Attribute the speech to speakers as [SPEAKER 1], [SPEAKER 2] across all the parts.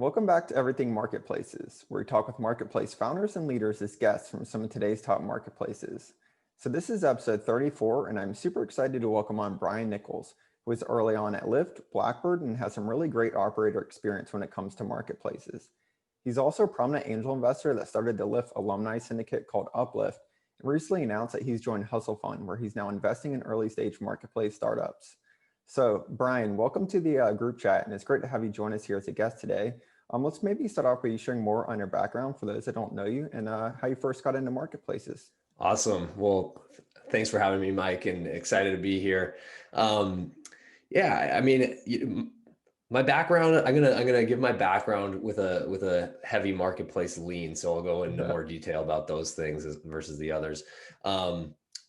[SPEAKER 1] Welcome back to Everything Marketplaces, where we talk with marketplace founders and leaders as guests from some of today's top marketplaces. So this is episode 34, and I'm super excited to welcome on Brian Nichols, who was early on at Lyft, Blackbird, and has some really great operator experience when it comes to marketplaces. He's also a prominent angel investor that started the Lyft alumni syndicate called Uplyft, and recently announced that he's joined Hustle Fund, where he's now investing in early stage marketplace startups. So Brian, welcome to the group chat, and it's great to have you join us here as a guest today. Let's maybe start off by you sharing more on your background for those that don't know you and how you first got into marketplaces.
[SPEAKER 2] Awesome. Well, thanks for having me, Mike, and excited to be here. My background. I'm gonna give my background with a heavy marketplace lean. So I'll go into more detail about those things versus the others.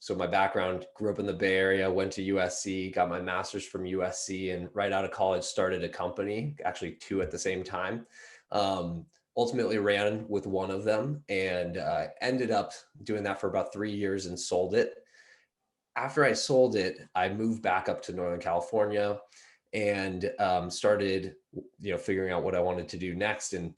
[SPEAKER 2] So my background: grew up in the Bay Area, went to USC, got my master's from USC, and right out of college started a company, actually two at the same time. Ultimately ran with one of them and ended up doing that for about 3 years and sold it. After I sold it, I moved back up to Northern California and started, figuring out what I wanted to do next. And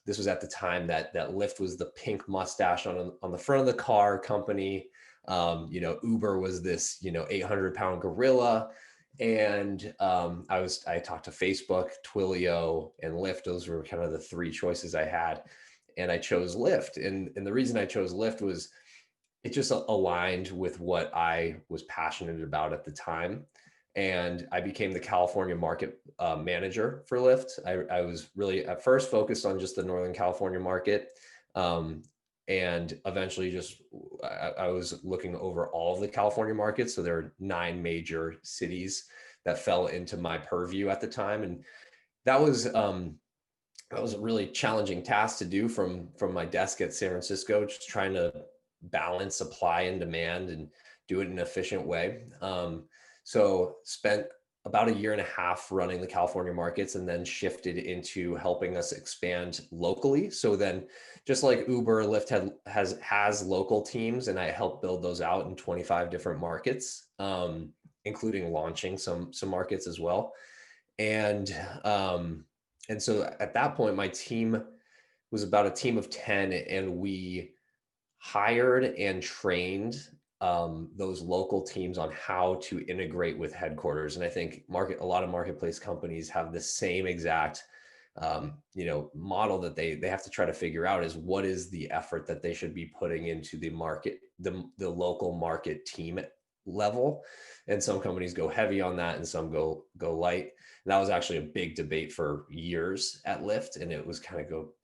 [SPEAKER 2] this was at the time that Lyft was the pink mustache on the front of the car company. Uber was this 800-pound gorilla. And I talked to Facebook, Twilio, and Lyft. Those were kind of the three choices I had, and I chose Lyft. And the reason I chose Lyft was it just aligned with what I was passionate about at the time. And I became the California market manager for Lyft. I was really at first focused on just the Northern California market. And eventually I was looking over all of the California markets. So there are 9 major cities that fell into my purview at the time. And that was a really challenging task to do from my desk at San Francisco, just trying to balance supply and demand and do it in an efficient way. So spent about 1.5 years running the California markets, and then shifted into helping us expand locally. So then, just like Uber, Lyft has local teams, and I helped build those out in 25 different markets, including launching some markets as well. And so at that point, my team was about a team of 10, and we hired and trained those local teams on how to integrate with headquarters. And I think a lot of marketplace companies have the same exact model that they have to try to figure out is what is the effort that they should be putting into the market, the local market team level. And some companies go heavy on that and some go light. And that was actually a big debate for years at Lyft. And it was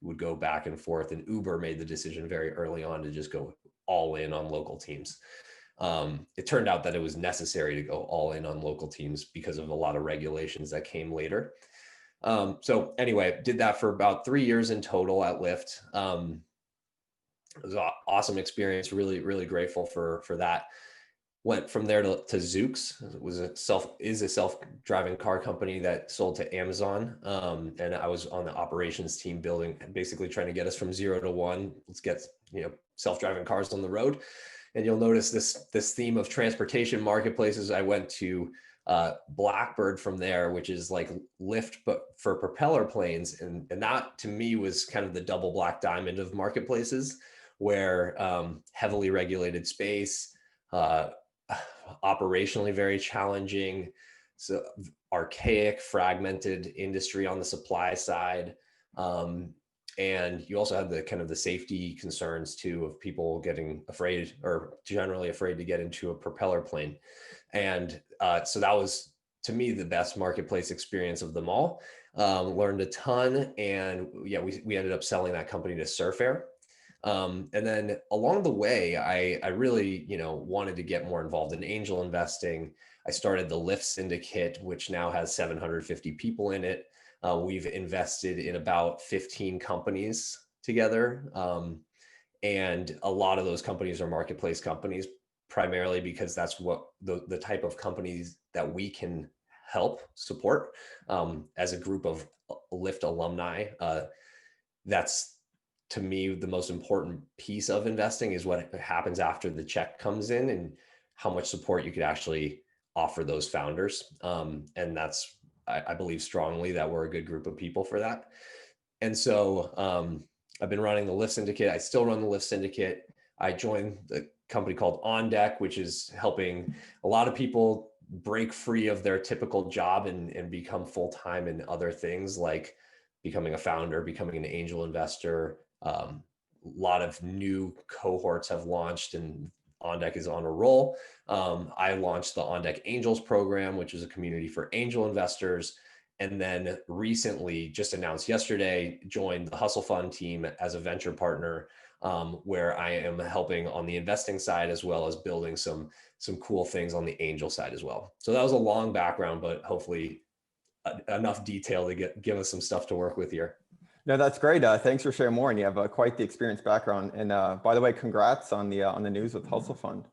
[SPEAKER 2] would go back and forth. And Uber made the decision very early on to just go all in on local teams. It turned out that it was necessary to go all in on local teams because of a lot of regulations that came later. So anyway, did that for about 3 years in total at Lyft. It was an awesome experience. Really, really grateful for that. Went from there to Zoox. It was a self-driving car company that sold to Amazon. And I was on the operations team basically trying to get us from 0 to 1. Let's get, self-driving cars on the road. And you'll notice this theme of transportation marketplaces. I went to Blackbird from there, which is like Lyft, but for propeller planes. And that to me was kind of the double black diamond of marketplaces, where heavily regulated space, operationally very challenging, so archaic, fragmented industry on the supply side. And you also had the kind of the safety concerns too of people getting afraid or generally afraid to get into a propeller plane. And so that was, to me, the best marketplace experience of them all. Learned a ton. And yeah, we ended up selling that company to Surf Air. And then along the way, I really, wanted to get more involved in angel investing. I started the Lyft syndicate, which now has 750 people in it. We've invested in about 15 companies together. And a lot of those companies are marketplace companies, primarily because that's what the type of companies that we can help support as a group of Lyft alumni. That's, to me, the most important piece of investing is what happens after the check comes in and how much support you could actually offer those founders. And that's, I believe strongly that we're a good group of people for that. And so I've been running the Lyft syndicate. I still run the Lyft syndicate. I joined the company called On Deck, which is helping a lot of people break free of their typical job and become full-time in other things like becoming a founder, becoming an angel investor. A lot of new cohorts have launched and On Deck is on a roll. I launched the On Deck Angels program, which is a community for angel investors. And then recently, just announced yesterday, joined the Hustle Fund team as a venture partner, where I am helping on the investing side as well as building some cool things on the angel side as well. So that was a long background, but hopefully enough detail to give us some stuff to work with here.
[SPEAKER 1] No, that's great. Thanks for sharing more. And you have quite the experienced background. And by the way, congrats on the news with Hustle Fund.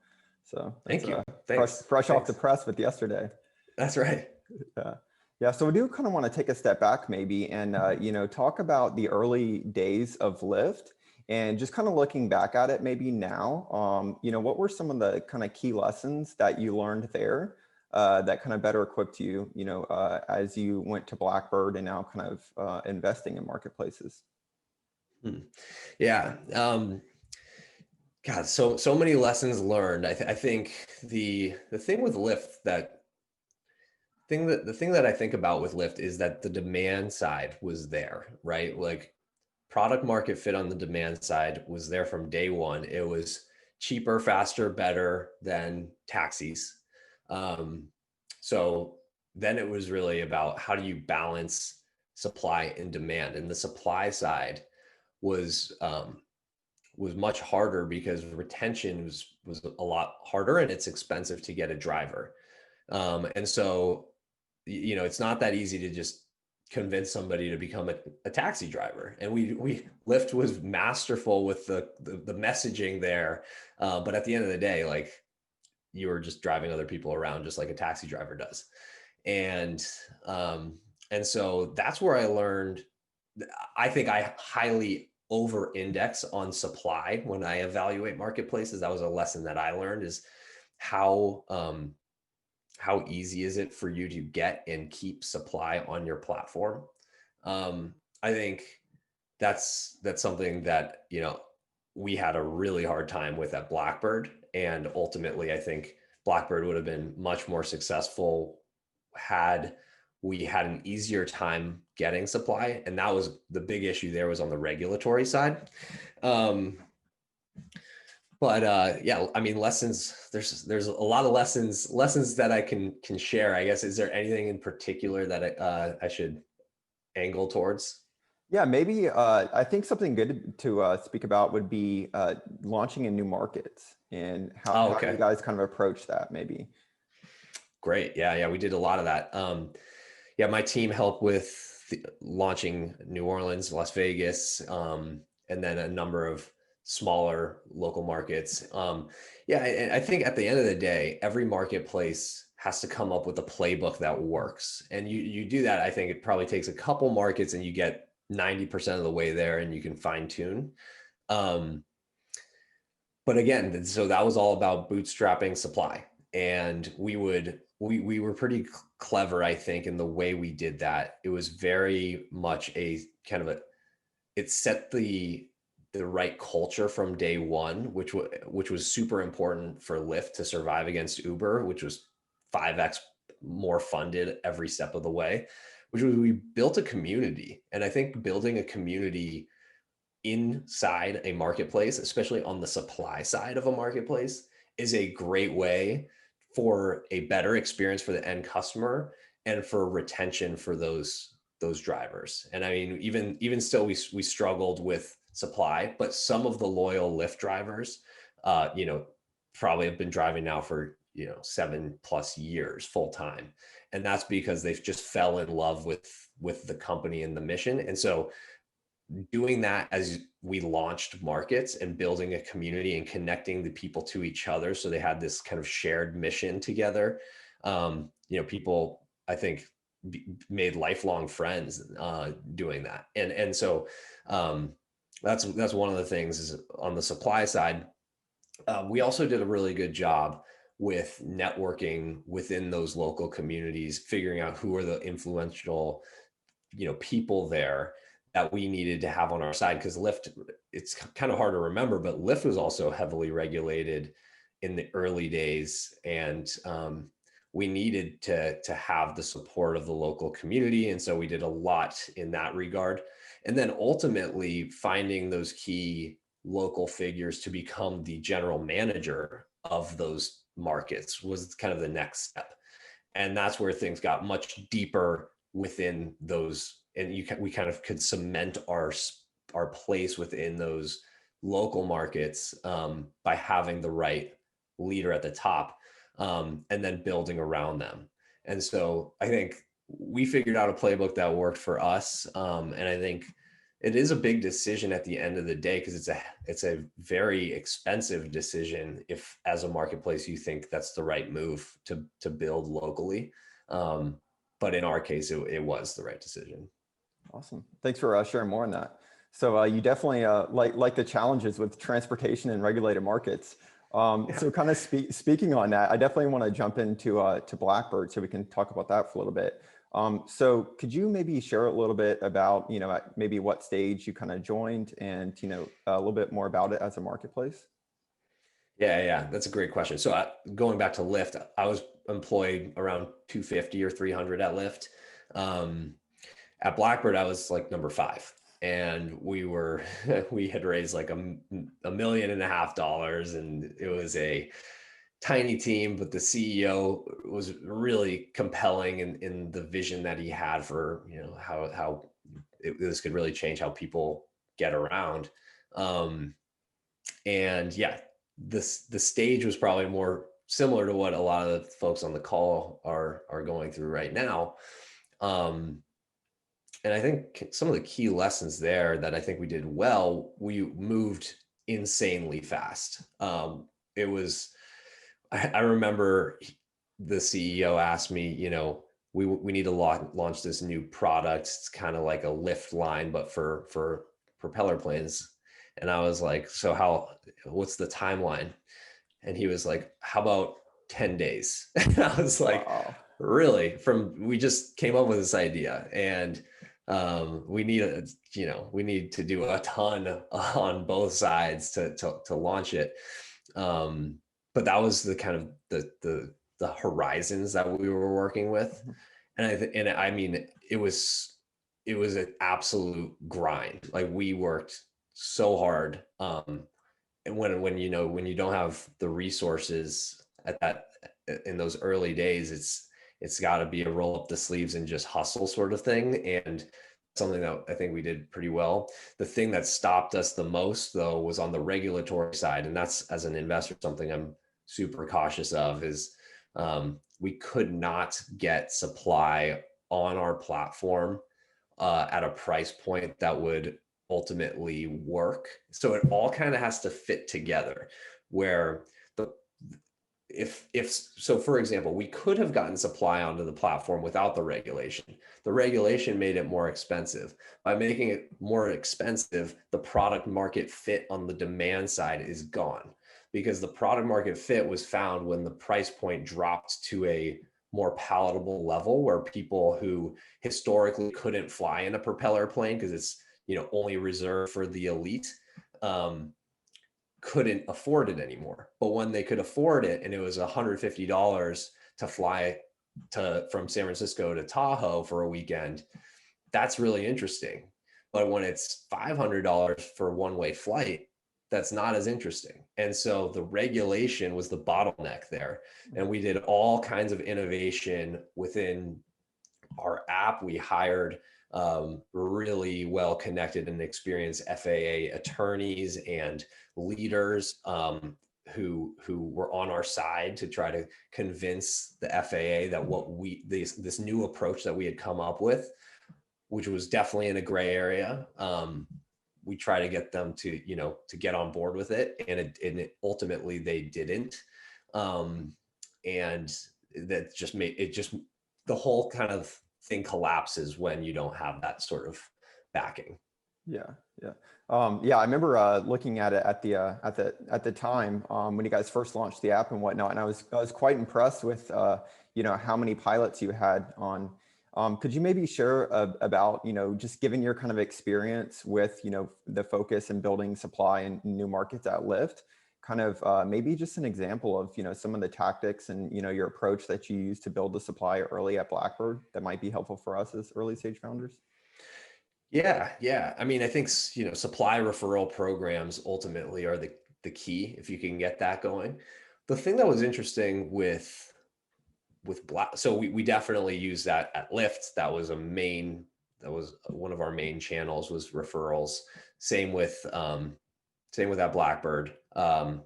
[SPEAKER 1] So that's
[SPEAKER 2] Thank you.
[SPEAKER 1] fresh off the press with yesterday.
[SPEAKER 2] That's right.
[SPEAKER 1] Yeah. Yeah. So we do kind of want to take a step back maybe and, talk about the early days of Lyft and just kind of looking back at it maybe now, what were some of the kind of key lessons that you learned there that kind of better equipped you, as you went to Blackbird and now kind of investing in marketplaces?
[SPEAKER 2] Yeah. God, so many lessons learned. I think the thing with Lyft the thing that I think about with Lyft is that the demand side was there, right? Like product market fit on the demand side was there from day one. It was cheaper, faster, better than taxis. So then it was really about how do you balance supply and demand, and the supply side was much harder because retention was a lot harder and it's expensive to get a driver. And so, it's not that easy to just convince somebody to become a taxi driver. And Lyft was masterful with the messaging there. But at the end of the day, like you were just driving other people around just like a taxi driver does. And so that's where I learned, I think I highly over index on supply when I evaluate marketplaces. That was a lesson that I learned, is how easy is it for you to get and keep supply on your platform. I think that's something that, we had a really hard time with at Blackbird. And ultimately, I think Blackbird would have been much more successful had we had an easier time getting supply. And that was the big issue there, was on the regulatory side. Yeah, I mean, lessons, there's a lot of lessons that I can share, I guess. Is there anything in particular that I should angle towards?
[SPEAKER 1] Yeah, maybe I think something good to speak about would be launching in new markets and how you guys kind of approach that maybe.
[SPEAKER 2] Great. Yeah, we did a lot of that. Yeah, my team helped with launching New Orleans, Las Vegas, and then a number of smaller local markets. Yeah, I think at the end of the day, every marketplace has to come up with a playbook that works. And you do that, I think it probably takes a couple markets and you get 90% of the way there and you can fine tune. But again, so that was all about bootstrapping supply. And we were pretty clever, I think, in the way we did that. It was very much a kind of it set the right culture from day one, which was super important for Lyft to survive against Uber, which was 5x more funded every step of the way, which was, we built a community. And I think building a community inside a marketplace, especially on the supply side of a marketplace, is a great way for a better experience for the end customer and for retention for those drivers. And I mean, even still, we struggled with supply, but some of the loyal Lyft drivers, probably have been driving now for 7+ years full time, and that's because they've just fell in love with the company and the mission. And so, doing that as we launched markets and building a community and connecting the people to each other, so they had this kind of shared mission together. People, I think, made lifelong friends doing that, and so that's one of the things. Is on the supply side, we also did a really good job with networking within those local communities, figuring out who are the influential people there that we needed to have on our side, because Lyft, it's kind of hard to remember, but Lyft was also heavily regulated in the early days. And we needed to have the support of the local community. And so we did a lot in that regard. And then ultimately finding those key local figures to become the general manager of those markets was kind of the next step. And that's where things got much deeper within those, and we kind of could cement our place within those local markets by having the right leader at the top, and then building around them. And so I think we figured out a playbook that worked for us, and I think it is a big decision at the end of the day, because it's a very expensive decision if, as a marketplace, you think that's the right move to build locally. But in our case, it was the right decision.
[SPEAKER 1] Awesome. Thanks for sharing more on that. So you definitely like the challenges with transportation and regulated markets. So kind of speaking on that, I definitely want to jump into to Blackbird so we can talk about that for a little bit. So could you maybe share a little bit about, at maybe what stage you kind of joined, and, a little bit more about it as a marketplace?
[SPEAKER 2] Yeah, that's a great question. So going back to Lyft, I was employed around 250 or 300 at Lyft. At Blackbird, I was like number 5, and we had raised like $1.5 million, and it was a tiny team, but the CEO was really compelling in the vision that he had for, how this could really change how people get around. And yeah, the stage was probably more similar to what a lot of the folks on the call are going through right now. And I think some of the key lessons there that I think we did well, we moved insanely fast. It was, I remember the CEO asked me, we need to launch this new product. It's kind of like a Lyft line, but for propeller planes. And I was like, so what's the timeline? And he was like, how about 10 days? And I was like, wow. Really? We just came up with this idea, and we need to do a ton on both sides to launch it. But that was the kind of the horizons that we were working with. And I mean, it was an absolute grind. Like, we worked so hard. And when you don't have the resources in those early days, it's got to be a roll up the sleeves and just hustle sort of thing. And something that I think we did pretty well. The thing that stopped us the most, though, was on the regulatory side. And that's, as an investor, something I'm super cautious of, is we could not get supply on our platform at a price point that would ultimately work. So it all kind of has to fit together, where so for example, we could have gotten supply onto the platform without the regulation. The regulation made it more expensive. By making it more expensive, the product market fit on the demand side is gone, because the product market fit was found when the price point dropped to a more palatable level, where people who historically couldn't fly in a propeller plane because it's only reserved for the elite, couldn't afford it anymore. But when they could afford it, and it was $150 to fly from San Francisco to Tahoe for a weekend, that's really interesting. But when it's $500 for a one-way flight, that's not as interesting. And so the regulation was the bottleneck there. And we did all kinds of innovation within our app. We hired really well-connected and experienced FAA attorneys and leaders who were on our side to try to convince the FAA that this new approach that we had come up with, which was definitely in a gray area, we try to get them to get on board with it, and it ultimately they didn't, and that just made it the whole kind of thing collapses when you don't have that sort of backing.
[SPEAKER 1] Yeah. I remember looking at it at the time when you guys first launched the app and whatnot, and I was quite impressed with how many pilots you had on Could you maybe share about, just given your kind of experience with, the focus in building supply in new markets at Lyft, kind of maybe just an example of, some of the tactics and, your approach that you use to build the supply early at Blackbird that might be helpful for us as early stage founders?
[SPEAKER 2] Yeah. I mean, I think, supply referral programs ultimately are the key if you can get that going. The thing that was interesting with so we definitely use that at Lyft. That was one of our main channels, was referrals. Same with that Blackbird. And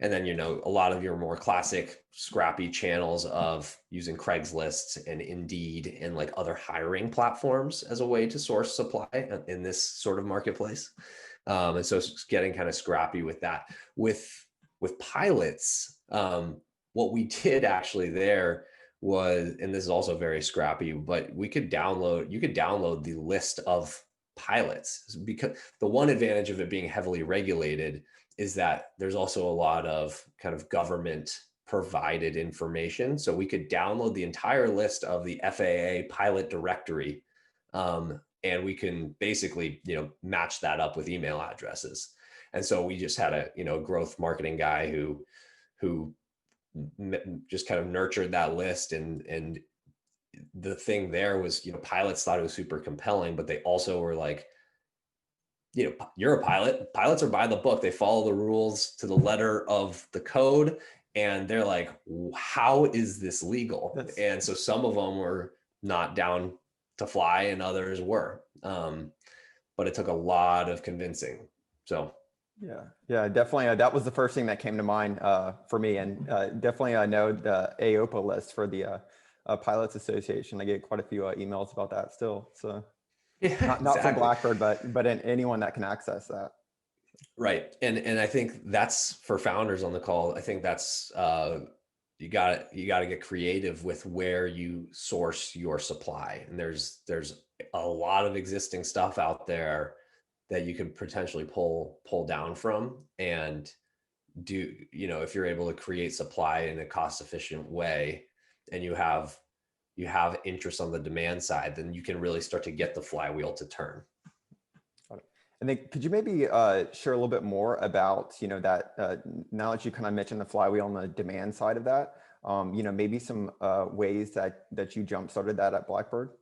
[SPEAKER 2] then, a lot of your more classic scrappy channels of using Craigslist and Indeed and like other hiring platforms as a way to source supply in this sort of marketplace. And so it's getting kind of scrappy with that. With pilots, what we did actually there was, and this is also very scrappy, but you could download the list of pilots, because the one advantage of it being heavily regulated is that there's also a lot of kind of government provided information. So we could download the entire list of the FAA pilot directory, and we can basically, match that up with email addresses. And so we just had a growth marketing guy who just kind of nurtured that list. And the thing there was, pilots thought it was super compelling, but they also were like, you're a pilot. Pilots are by the book. They follow the rules to the letter of the code. And they're like, how is this legal? And so some of them were not down to fly and others were. But it took a lot of convincing. So
[SPEAKER 1] yeah, definitely. That was the first thing that came to mind for me. And definitely I know the AOPA list for the Pilots Association. I get quite a few emails about that still. So not
[SPEAKER 2] exactly.
[SPEAKER 1] from Blackbird, but anyone that can access that.
[SPEAKER 2] Right. And I think that's, for founders on the call, I think that's you got to get creative with where you source your supply. And there's a lot of existing stuff out there that you can potentially pull down from, and do, if you're able to create supply in a cost efficient way, and you have interest on the demand side, then you can really start to get the flywheel to turn.
[SPEAKER 1] And then could you maybe share a little bit more about, that now that you kind of mentioned the flywheel on the demand side of that, maybe some ways that you jump started that at Blackbird?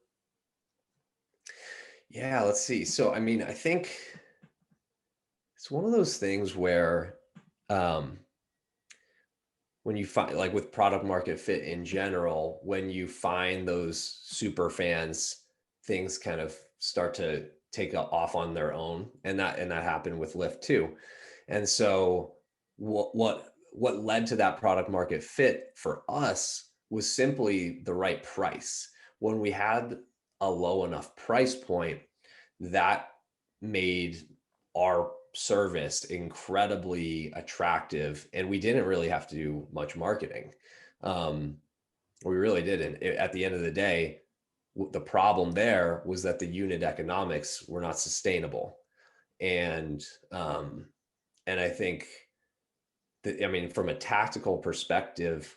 [SPEAKER 2] Yeah, let's see. So, I mean, I think it's one of those things where when you find, like with product market fit in general, when you find those super fans, things kind of start to take off on their own. And that happened with Lyft too. And so what led to that product market fit for us was simply the right price. When we had a low enough price point, that made our service incredibly attractive, and we didn't really have to do much marketing. We really didn't. At the end of the day, the problem there was that the unit economics were not sustainable. And I think that, I mean, from a tactical perspective,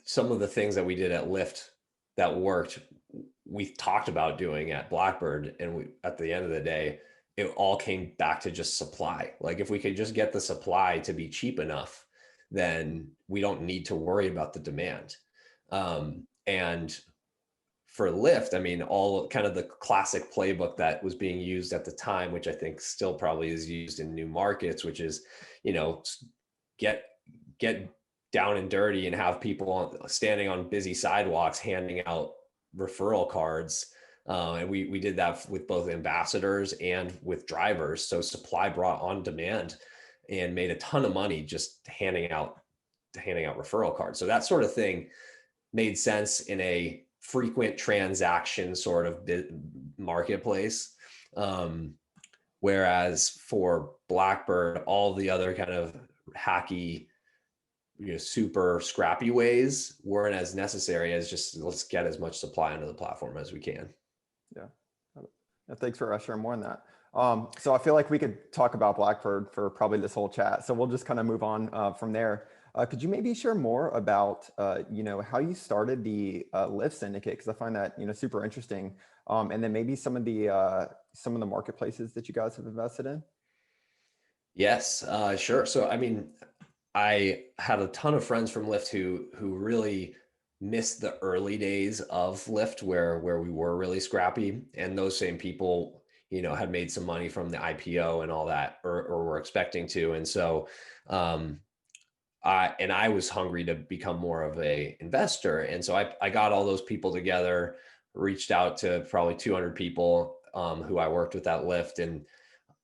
[SPEAKER 2] some of the things that we did at Lyft that worked, we talked about doing at Blackbird, and at the end of the day, it all came back to just supply. Like, if we could just get the supply to be cheap enough, then we don't need to worry about the demand. And for Lyft, I mean, all kind of the classic playbook that was being used at the time, which I think still probably is used in new markets, which is, get down and dirty and have people standing on busy sidewalks handing out referral cards. And we did that with both ambassadors and with drivers. So supply brought on demand and made a ton of money just handing out referral cards. So that sort of thing made sense in a frequent transaction sort of marketplace. Whereas for Blackbird, all the other kind of hacky, super scrappy ways weren't as necessary as just, let's get as much supply onto the platform as we can.
[SPEAKER 1] Yeah. Thanks for sharing more on that. So I feel like we could talk about Blackbird for probably this whole chat. So we'll just kind of move on from there. Could you maybe share more about, how you started the Lyft syndicate? Because I find that, super interesting. And then maybe some of the marketplaces that you guys have invested in.
[SPEAKER 2] Yes, sure. So, I mean, I had a ton of friends from Lyft who really missed the early days of Lyft where we were really scrappy, and those same people, had made some money from the IPO and all that, or were expecting to, and so um, I was hungry to become more of a investor, and so I got all those people together, reached out to probably 200 people who I worked with at Lyft, and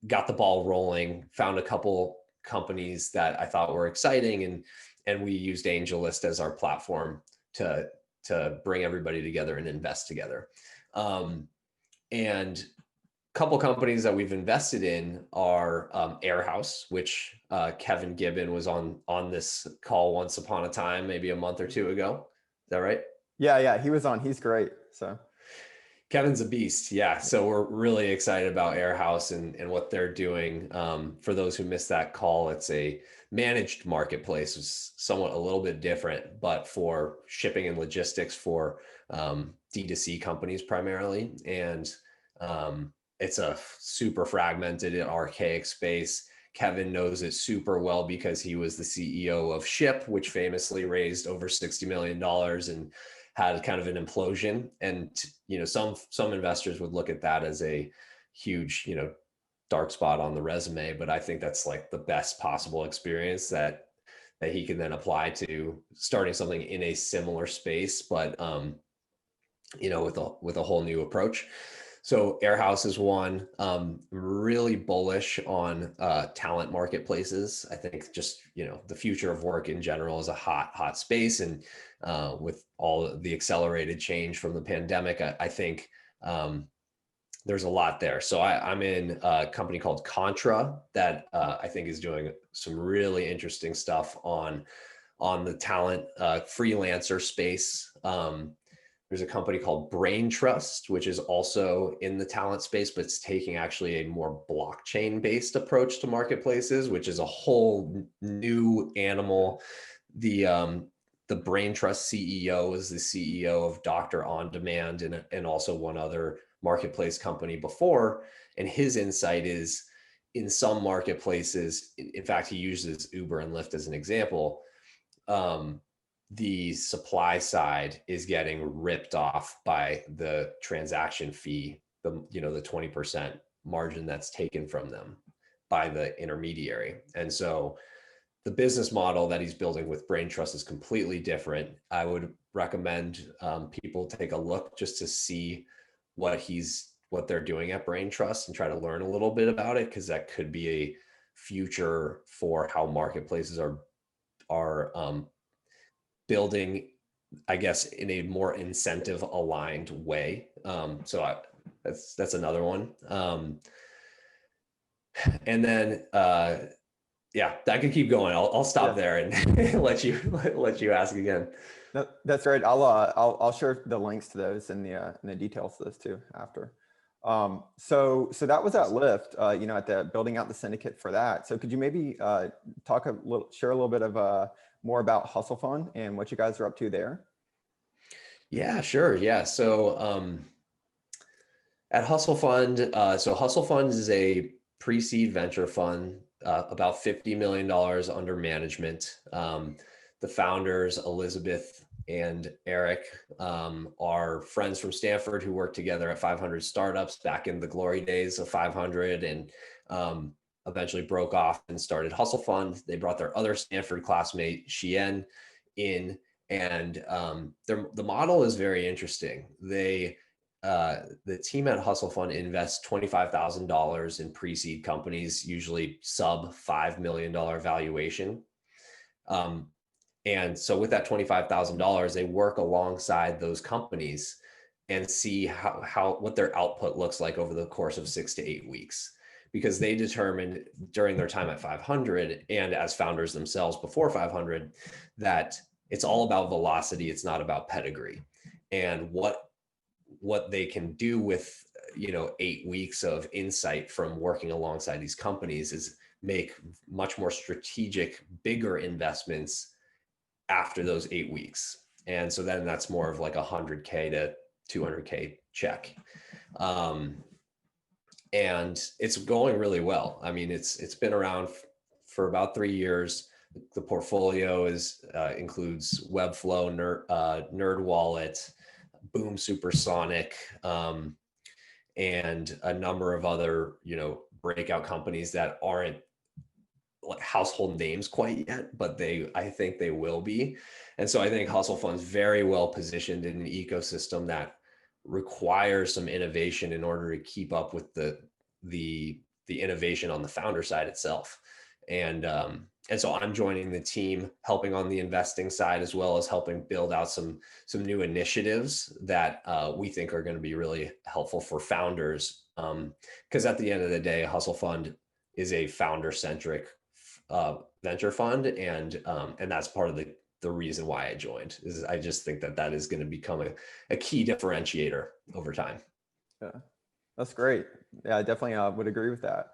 [SPEAKER 2] got the ball rolling, found a couple companies that I thought were exciting, and we used AngelList as our platform to bring everybody together and invest together. And a couple companies that we've invested in are Airhouse, which Kevin Gibbon was on this call once upon a time, maybe a month or two ago. Is that right?
[SPEAKER 1] Yeah, he was on. He's great. So
[SPEAKER 2] Kevin's a beast. Yeah. So we're really excited about Airhouse and what they're doing. For those who missed that call, it's a managed marketplace. It's somewhat a little bit different, but for shipping and logistics for D2C companies primarily. And it's a super fragmented and archaic space. Kevin knows it super well because he was the CEO of Ship, which famously raised over $60 million and had kind of an implosion. And some investors would look at that as a huge dark spot on the resume, but I think that's like the best possible experience that he can then apply to starting something in a similar space, but with a whole new approach. So Airhouse is one. Really bullish on talent marketplaces. I think just the future of work in general is a hot space, and with all the accelerated change from the pandemic, I think there's a lot there. So I'm in a company called Contra that I think is doing some really interesting stuff on the talent freelancer space. There's a company called Brain Trust, which is also in the talent space, but it's taking actually a more blockchain-based approach to marketplaces, which is a whole new animal. The Brain Trust CEO is the CEO of Doctor On Demand and also one other marketplace company before. And his insight is in some marketplaces, in fact, he uses Uber and Lyft as an example, the supply side is getting ripped off by the transaction fee, the 20% margin that's taken from them by the intermediary. And so the business model that he's building with Brain Trust is completely different. I would recommend people take a look just to see what they're doing at Brain Trust and try to learn a little bit about it, because that could be a future for how marketplaces are building, I guess, in a more incentive aligned way. That's another one. And then yeah, I could keep going. I'll stop there and let you ask again.
[SPEAKER 1] No, that's right. I'll share the links to those and the details of those too after. So that was at Lyft, at the building out the syndicate for that. So could you maybe share a little bit of more about Hustle Fund and what you guys are up to there?
[SPEAKER 2] Yeah, sure. Yeah. So at Hustle Fund, Hustle Fund is a pre-seed venture fund, about $50 million under management. The founders, Elizabeth and Eric, are friends from Stanford who worked together at 500 startups back in the glory days of 500, and eventually broke off and started Hustle Fund. They brought their other Stanford classmate, Shien, in, and the model is very interesting. The team at Hustle Fund invests $25,000 in pre-seed companies, usually sub $5 million valuation. And so with that $25,000, they work alongside those companies and see what their output looks like over the course of 6 to 8 weeks, because they determined during their time at 500 and as founders themselves before 500 that it's all about velocity. It's not about pedigree. And what they can do with 8 weeks of insight from working alongside these companies is make much more strategic, bigger investments after those 8 weeks. And so then that's more of like $100K to $200K check. And it's going really well. I mean, it's been around for about 3 years. The portfolio includes Webflow, NerdWallet, Boom Supersonic, and a number of other, breakout companies that aren't like household names quite yet, but I think they will be. And so I think Hustle Fund's very well positioned in an ecosystem that requires some innovation in order to keep up with the innovation on the founder side itself. And so I'm joining the team, helping on the investing side, as well as helping build out some new initiatives that we think are going to be really helpful for founders. Because at the end of the day, Hustle Fund is a founder-centric venture fund, and that's part of the reason why I joined. Is I just think that is going to become a key differentiator over time.
[SPEAKER 1] Yeah, that's great. Yeah, I definitely would agree with that.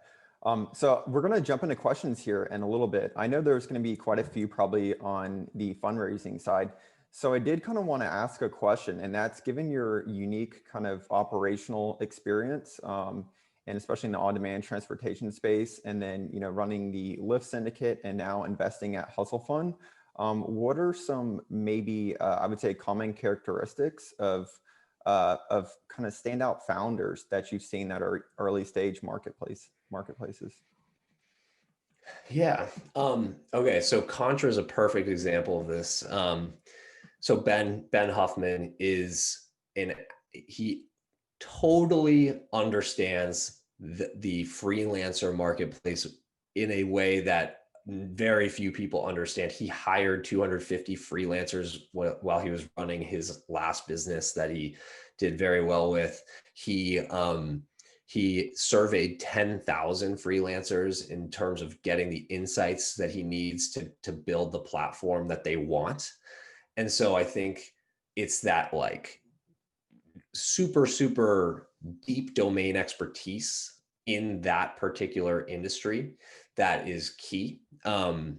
[SPEAKER 1] So we're going to jump into questions here in a little bit. I know there's going to be quite a few probably on the fundraising side. So I did kind of want to ask a question, and that's given your unique kind of operational experience, and especially in the on-demand transportation space, and then, running the Lyft syndicate and now investing at Hustle Fund. What are some maybe, I would say, common characteristics of kind of standout founders that you've seen that are early stage marketplaces?
[SPEAKER 2] Yeah. Okay. So Contra is a perfect example of this. So Ben Huffman he totally understands the freelancer marketplace in a way that very few people understand. He hired 250 freelancers while he was running his last business that he did very well with. He surveyed 10,000 freelancers in terms of getting the insights that he needs to build the platform that they want. And so I think it's that like super, super deep domain expertise in that particular industry that is key. And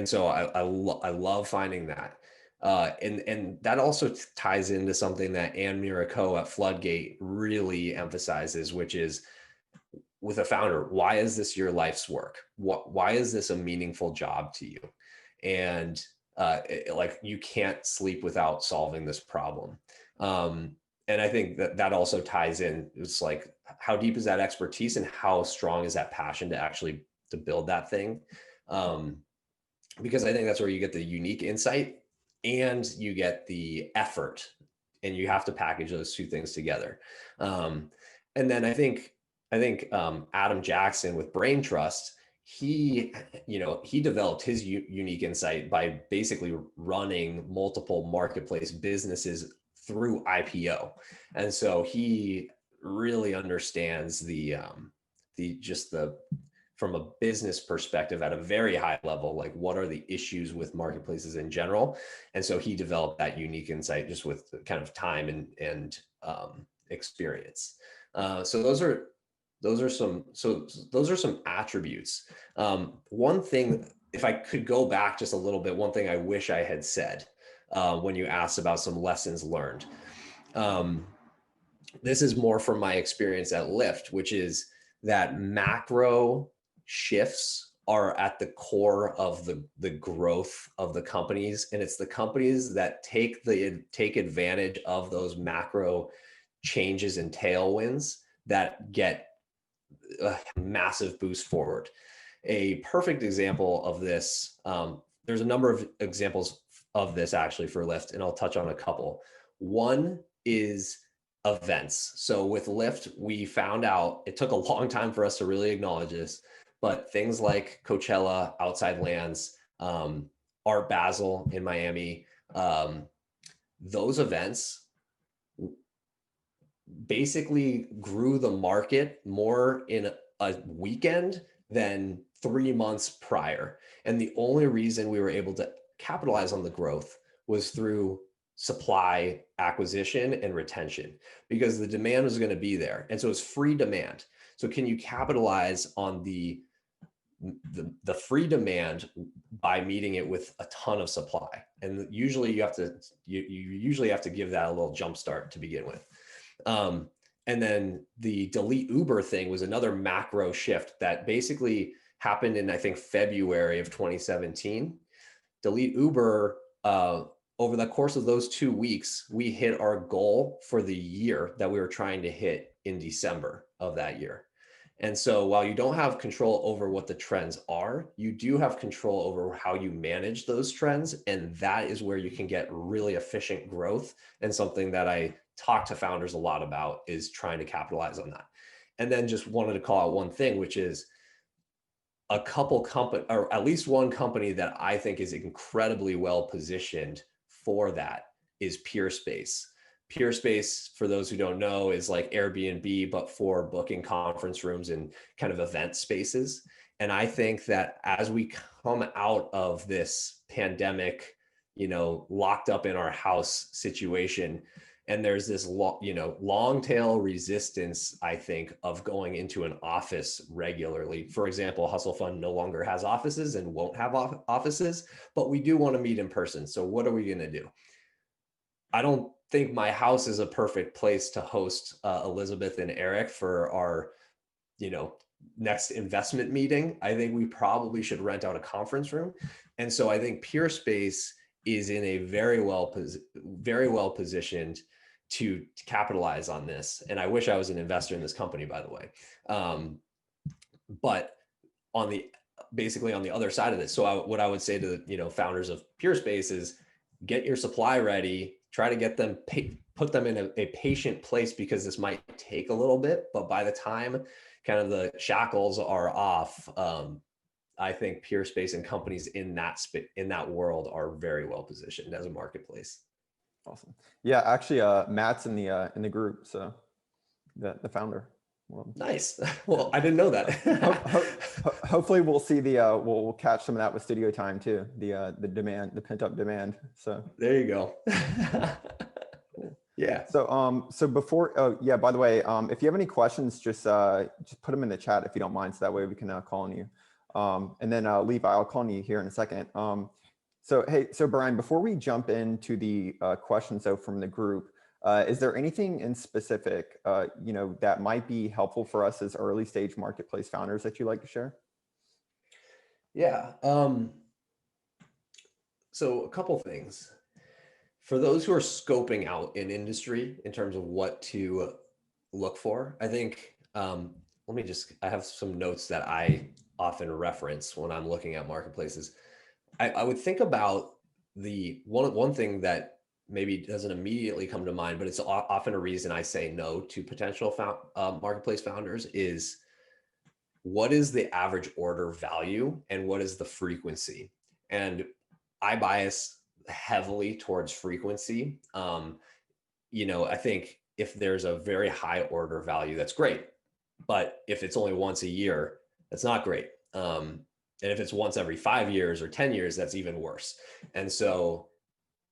[SPEAKER 2] so I love finding that. And that also ties into something that Anne Miraco at Floodgate really emphasizes, which is with a founder, why is this your life's work? Why is this a meaningful job to you? And like you can't sleep without solving this problem. And I think that also ties in. It's like, how deep is that expertise and how strong is that passion to actually to build that thing? Because I think that's where you get the unique insight and you get the effort, and you have to package those two things together. And then I think Adam Jackson with Brain Trust, he developed his unique insight by basically running multiple marketplace businesses through IPO. And so he really understands from a business perspective at a very high level, like what are the issues with marketplaces in general. And so he developed that unique insight just with kind of time and experience. So those are some attributes. One thing, if I could go back just a little bit, one thing I wish I had said when you asked about some lessons learned. This is more from my experience at Lyft, which is that macro shifts are at the core of the growth of the companies. And it's the companies that take advantage of those macro changes and tailwinds that get a massive boost forward. A perfect example of this, there's a number of examples of this actually for Lyft, and I'll touch on a couple. One is events. So with Lyft, we found out, it took a long time for us to really acknowledge this, but things like Coachella, Outside Lands, Art Basel in Miami, those events basically grew the market more in a weekend than 3 months prior. And the only reason we were able to capitalize on the growth was through supply acquisition and retention, because the demand was going to be there. And so it's free demand. So can you capitalize on the the free demand by meeting it with a ton of supply. And usually you usually have to give that a little jump start to begin with. And then the delete Uber thing was another macro shift that basically happened in, I think, February of 2017. Delete Uber, over the course of those 2 weeks, we hit our goal for the year that we were trying to hit in December of that year. And so while you don't have control over what the trends are, you do have control over how you manage those trends. And that is where you can get really efficient growth. And something that I talk to founders a lot about is trying to capitalize on that. And then just wanted to call out one thing, which is a couple company, or at least one company that I think is incredibly well positioned for that is Peerspace. Peerspace, for those who don't know, is like Airbnb, but for booking conference rooms and kind of event spaces. And I think that as we come out of this pandemic, locked up in our house situation, and there's this long tail resistance, I think, of going into an office regularly. For example, Hustle Fund no longer has offices and won't have offices, but we do want to meet in person. So what are we going to do? I don't think my house is a perfect place to host Elizabeth and Eric for our, next investment meeting. I think we probably should rent out a conference room. And so I think Peerspace is in a very well positioned to capitalize on this. And I wish I was an investor in this company, by the way. But basically on the other side of this, so what I would say to founders of Peerspace is get your supply ready. Try to get them, put them in a patient place, because this might take a little bit, but by the time kind of the shackles are off, I think Peerspace and companies in that world are very well positioned as a marketplace.
[SPEAKER 1] Awesome. Yeah, actually, Matt's in the group, so the founder.
[SPEAKER 2] Well, nice. Well, I didn't know that.
[SPEAKER 1] Hopefully, we'll see we'll catch some of that with studio time too. The pent up demand. So
[SPEAKER 2] there you go. Yeah.
[SPEAKER 1] So before, by the way, if you have any questions, just put them in the chat if you don't mind, so that way we can call on you. And then Levi, I'll call on you here in a second. So Brian, before we jump into the questions from the group, is there anything in specific, that might be helpful for us as early stage marketplace founders that you'd like to share?
[SPEAKER 2] Yeah. So a couple things. For those who are scoping out an industry in terms of what to look for, I think, I have some notes that I often reference when I'm looking at marketplaces. I would think about the one thing that maybe doesn't immediately come to mind, but it's often a reason I say no to potential marketplace founders is, what is the average order value and what is the frequency? And I bias heavily towards frequency. I think if there's a very high order value, that's great. But if it's only once a year, that's not great. And if it's once every 5 years or 10 years, that's even worse. And so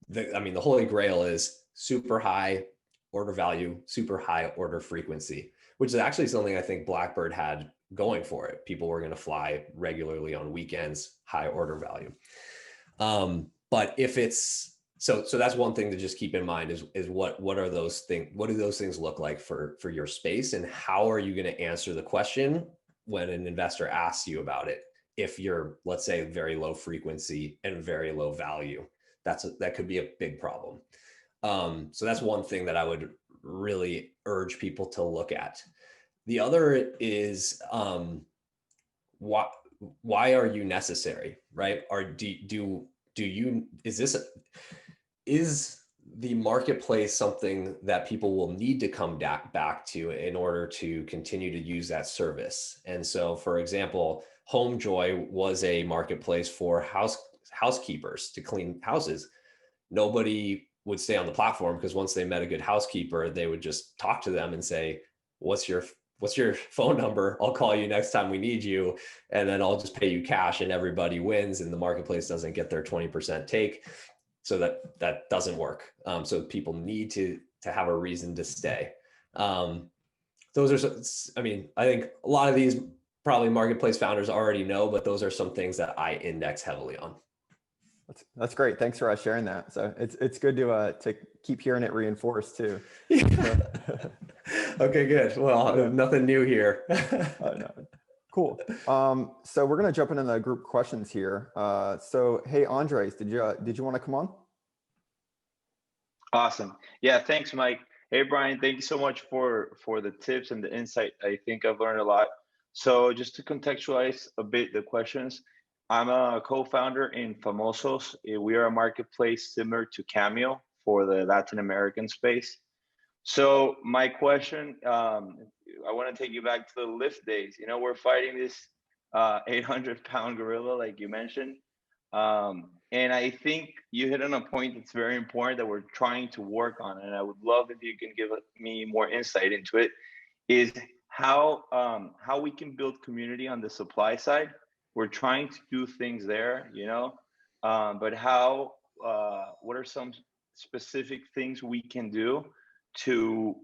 [SPEAKER 2] the holy grail is super high order value, super high order frequency, which is actually something I think Blackbird had going for it. People were going to fly regularly on weekends, high order value. But if it's, so that's one thing to just keep in mind is what are those things? What do those things look like for your space? And how are you going to answer the question when an investor asks you about it? If you're, let's say, very low frequency and very low value, that could be a big problem. So that's one thing that I would really urge people to look at. The other is why are you necessary, right? Is the marketplace something that people will need to come back to in order to continue to use that service? And so, for example, HomeJoy was a marketplace for housekeepers to clean houses. Nobody would stay on the platform because once they met a good housekeeper, they would just talk to them and say, what's your phone number? I'll call you next time we need you. And then I'll just pay you cash, and everybody wins, and the marketplace doesn't get their 20% take. So that doesn't work. So people need to have a reason to stay. I think a lot of these probably marketplace founders already know, but those are some things that I index heavily on.
[SPEAKER 1] That's great. Thanks for sharing that. So it's good to keep hearing it reinforced too.
[SPEAKER 2] Okay, good. Well,
[SPEAKER 1] Yeah.
[SPEAKER 2] nothing new here.
[SPEAKER 1] No. Cool. So we're gonna jump into the group questions here. So hey, Andres, did you want to come on?
[SPEAKER 3] Awesome. Yeah, thanks, Mike. Hey, Brian, thank you so much for the tips and the insight. I think I've learned a lot. So just to contextualize a bit the questions, I'm a co-founder in Famosos. We are a marketplace similar to Cameo for the Latin American space. So my question, I want to take you back to the Lyft days. You know, we're fighting this 800-pound gorilla, like you mentioned. And I think you hit on a point that's very important that we're trying to work on. And I would love if you can give me more insight into it, is how we can build community on the supply side. We're trying to do things there, you know, but what are some specific things we can do to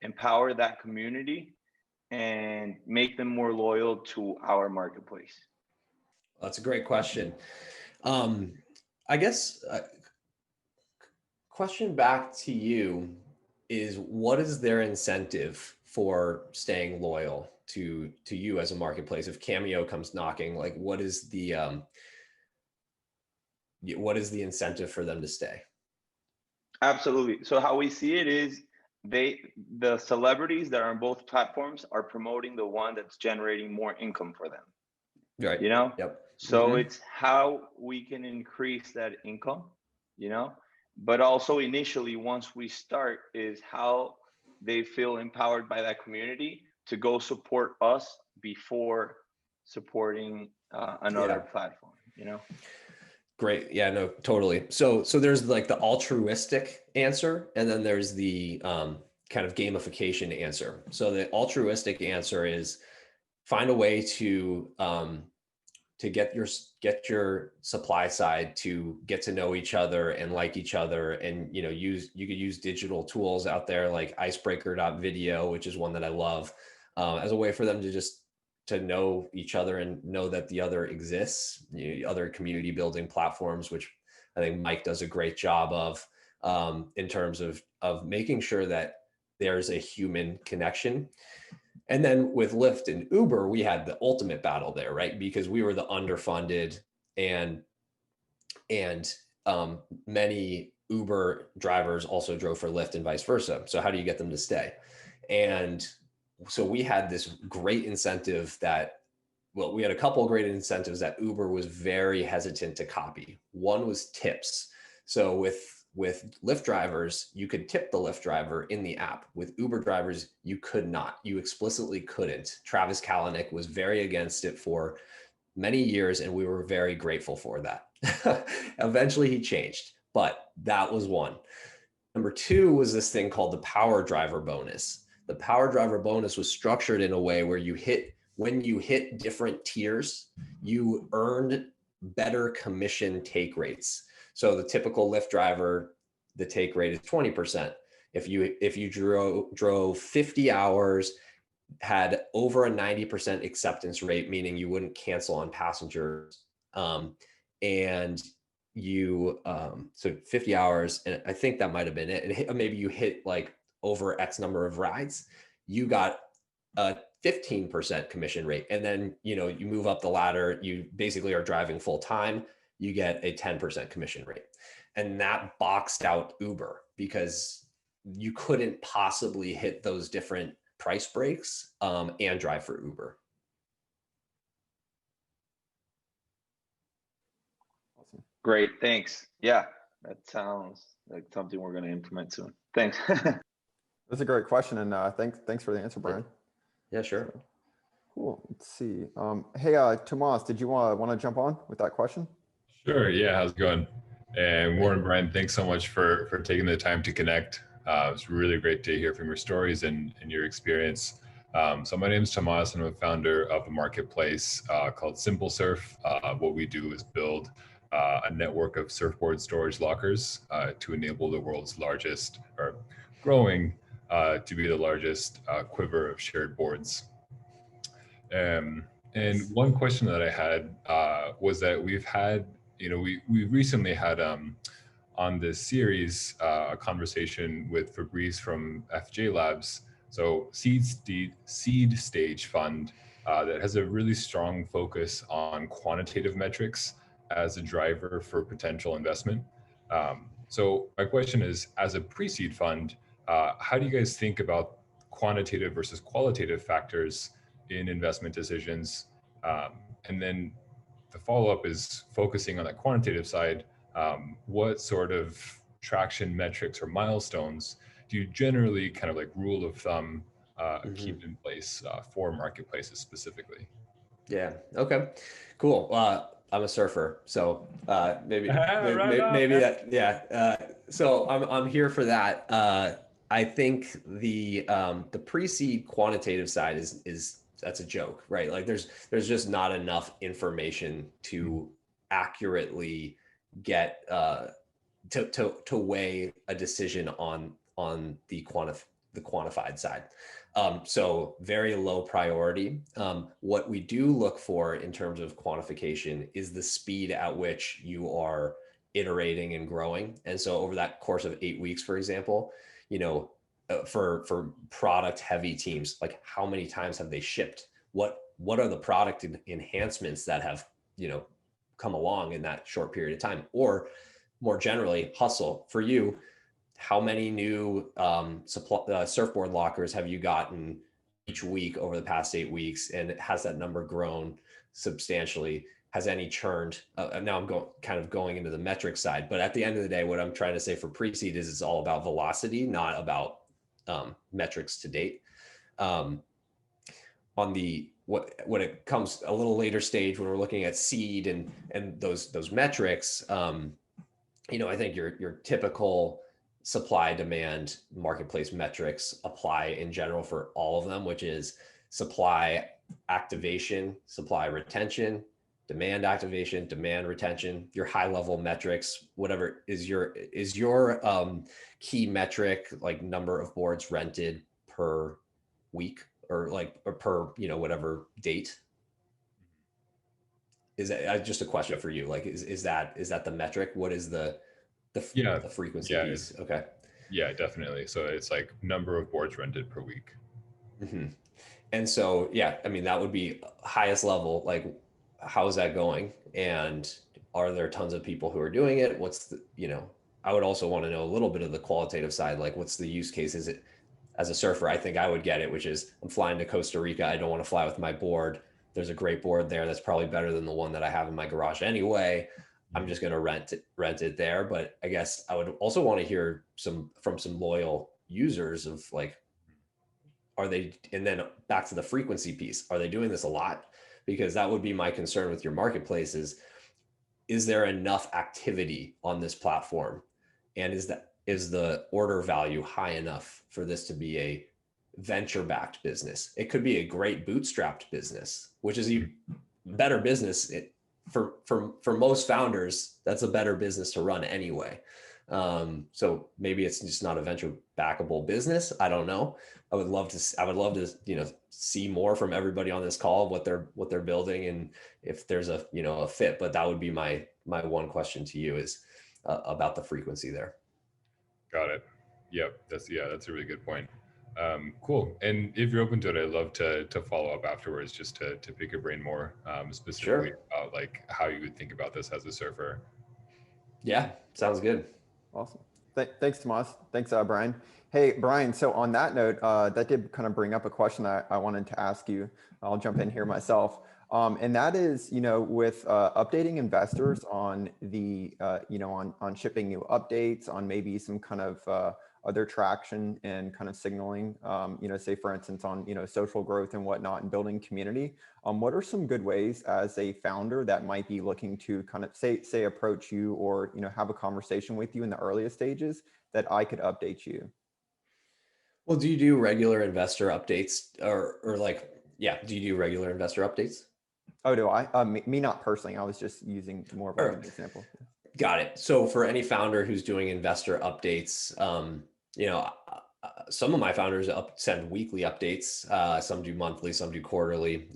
[SPEAKER 3] empower that community and make them more loyal to our marketplace?
[SPEAKER 2] That's a great question. I guess question back to you is, what is their incentive for staying loyal to you as a marketplace? If Cameo comes knocking, like what is the incentive for them to stay?
[SPEAKER 3] Absolutely. So how we see it is the celebrities that are on both platforms are promoting the one that's generating more income for them.
[SPEAKER 2] Right.
[SPEAKER 3] You know?
[SPEAKER 2] Yep.
[SPEAKER 3] So it's how we can increase that income, you know, but also initially once we start is how they feel empowered by that community to go support us before supporting another platform, you know?
[SPEAKER 2] Great. Yeah, no, totally. So there's like the altruistic answer, and then there's the kind of gamification answer. So the altruistic answer is find a way to get your supply side to get to know each other and like each other, and you could use digital tools out there like icebreaker.video, which is one that I love, as a way for them to just to know each other and know that the other exists. Other community building platforms, which I think Mike does a great job of, in terms of making sure that there's a human connection. And then with Lyft and Uber, we had the ultimate battle there, right? Because we were the underfunded, and many Uber drivers also drove for Lyft and vice versa. So how do you get them to stay? And so we had this great incentive we had a couple of great incentives that Uber was very hesitant to copy. One was tips. So with Lyft drivers, you could tip the Lyft driver in the app. With Uber drivers, you could not. You explicitly couldn't. Travis Kalanick was very against it for many years, and we were very grateful for that. Eventually he changed, but that was one. Number two was this thing called the power driver bonus. The power driver bonus was structured in a way where when you hit different tiers, you earned better commission take rates. So the typical Lyft driver, the take rate is 20%. If you drove 50 hours, had over a 90% acceptance rate, meaning you wouldn't cancel on passengers, and you so 50 hours, and I think that might have been it. And maybe you hit like over X number of rides, you got a 15% commission rate. And then, you move up the ladder, you basically are driving full time, you get a 10% commission rate. And that boxed out Uber because you couldn't possibly hit those different price breaks and drive for Uber.
[SPEAKER 3] Awesome. Great, thanks. Yeah, that sounds like something we're going to implement soon. Thanks.
[SPEAKER 1] That's a great question, and thanks for the answer, Brian.
[SPEAKER 2] Yeah, sure.
[SPEAKER 1] So, cool. Let's see. Hey, Tomas, did you want to jump on with that question?
[SPEAKER 4] Sure. Yeah. How's it going? And Warren, Brian, thanks so much for taking the time to connect. It's really great to hear from your stories and your experience. So my name is Tomas, and I'm a founder of a marketplace called Simple Surf. What we do is build a network of surfboard storage lockers to enable the world's largest, or growing to be the largest quiver of shared boards. And one question that I had was that we've had, we recently had on this series a conversation with Fabrice from FJ Labs. So seed stage fund that has a really strong focus on quantitative metrics as a driver for potential investment. So my question is, as a pre-seed fund, how do you guys think about quantitative versus qualitative factors in investment decisions? And then the follow-up is focusing on that quantitative side. What sort of traction metrics or milestones do you generally kind of like rule of thumb keep in place for marketplaces specifically?
[SPEAKER 2] Yeah. Okay. Cool. I'm a surfer, so maybe
[SPEAKER 4] Right on,
[SPEAKER 2] maybe
[SPEAKER 4] man.
[SPEAKER 2] that. Yeah. So I'm here for that. I think the pre-seed quantitative side is that's a joke, right? Like there's just not enough information to accurately get to weigh a decision on the quantified side. So very low priority. What we do look for in terms of quantification is the speed at which you are iterating and growing. And so over that course of 8 weeks, for example, for product heavy teams, like how many times have they shipped? What are the product enhancements that have, come along in that short period of time? Or more generally, hustle for you. How many new surfboard lockers have you gotten each week over the past 8 weeks? And has that number grown substantially? Has any churned? Now I'm going into the metric side, but at the end of the day, what I'm trying to say for pre-seed is it's all about velocity, not about metrics to date. On the when it comes a little later stage, when we're looking at seed and those metrics, I think your typical supply demand marketplace metrics apply in general for all of them, which is supply activation, supply retention, demand activation, demand retention, your high level metrics, whatever is your key metric, like number of boards rented per week or per, whatever date. Is that just a question for you? Like, is that the metric? What is the frequency piece? Okay.
[SPEAKER 4] Yeah, definitely. So it's like number of boards rented per week.
[SPEAKER 2] Mm-hmm. And so, yeah, I mean, that would be highest level. Like, how is that going? And are there tons of people who are doing it? What's the, I would also want to know a little bit of the qualitative side. Like, what's the use case? Is it, as a surfer, I think I would get it, which is I'm flying to Costa Rica. I don't want to fly with my board. There's a great board there that's probably better than the one that I have in my garage anyway. I'm just going to rent it there. But I guess I would also want to hear from some loyal users of like, are they, and then back to the frequency piece, are they doing this a lot? Because that would be my concern with your marketplace is there enough activity on this platform? And is the order value high enough for this to be a venture-backed business? It could be a great bootstrapped business, which is a better business. For most founders, that's a better business to run anyway. So maybe it's just not a venture backable business. I don't know. I would love to, see more from everybody on this call, what they're building and if there's a fit, but that would be my one question to you is about the frequency there.
[SPEAKER 4] Got it. Yep. That's a really good point. Cool. And if you're open to it, I'd love to follow up afterwards just to pick your brain more specifically about like how you would think about this as a surfer.
[SPEAKER 2] Yeah, sounds good.
[SPEAKER 1] Awesome. Thanks, Tomas. Thanks, Brian. Hey, Brian, so on that note, that did kind of bring up a question that I wanted to ask you. I'll jump in here myself. And that is, with updating investors on the, on shipping new updates, on maybe some kind of other traction and kind of signaling, say for instance on, social growth and whatnot and building community. What are some good ways as a founder that might be looking to kind of say approach you or, have a conversation with you in the earliest stages that I could update you?
[SPEAKER 2] Well, do you do regular investor updates or do you do regular investor updates?
[SPEAKER 1] Oh, do I? Me not personally. I was just using more of an example.
[SPEAKER 2] Got it. So for any founder who's doing investor updates, Some of my founders send weekly updates. Some do monthly, some do quarterly.